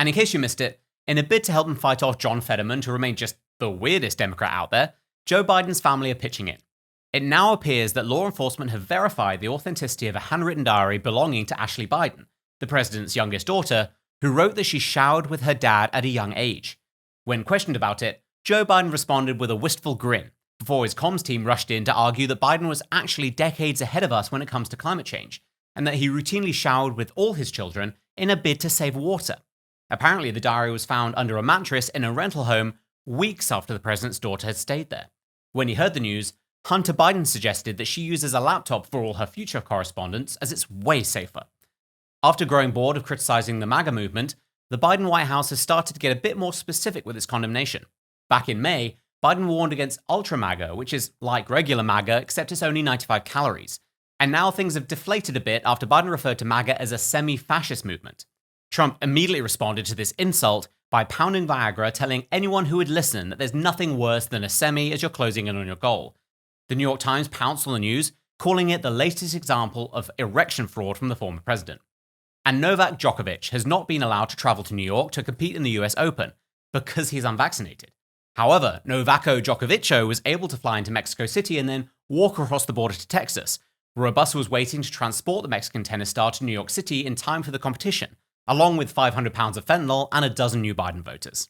And in case you missed it, in a bid to help him fight off John Fetterman to remain just the weirdest Democrat out there, Joe Biden's family are pitching in. It now appears that law enforcement have verified the authenticity of a handwritten diary belonging to Ashley Biden, the president's youngest daughter, who wrote that she showered with her dad at a young age. When questioned about it, Joe Biden responded with a wistful grin, before his comms team rushed in to argue that Biden was actually decades ahead of us when it comes to climate change, and that he routinely showered with all his children in a bid to save water. Apparently, the diary was found under a mattress in a rental home weeks after the president's daughter had stayed there. When he heard the news, Hunter Biden suggested that she uses a laptop for all her future correspondence, as it's way safer. After growing bored of criticizing the MAGA movement, the Biden White House has started to get a bit more specific with its condemnation. Back in May, Biden warned against Ultra MAGA, which is like regular MAGA, except it's only 95 calories. And now things have deflated a bit after Biden referred to MAGA as a semi-fascist movement. Trump immediately responded to this insult by pounding Viagra, telling anyone who would listen that there's nothing worse than a semi as you're closing in on your goal. The New York Times pounced on the news, calling it the latest example of erection fraud from the former president. And Novak Djokovic has not been allowed to travel to New York to compete in the US Open because he's unvaccinated. However, Novako Djokovic was able to fly into Mexico City and then walk across the border to Texas, where a bus was waiting to transport the Mexican tennis star to New York City in time for the competition, along with 500 pounds of fentanyl and a dozen new Biden voters.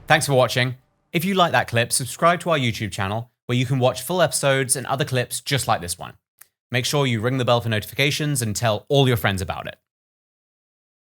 Thanks for watching. If you like that clip, subscribe to our YouTube channel, where you can watch full episodes and other clips just like this one. Make sure you ring the bell for notifications and tell all your friends about it.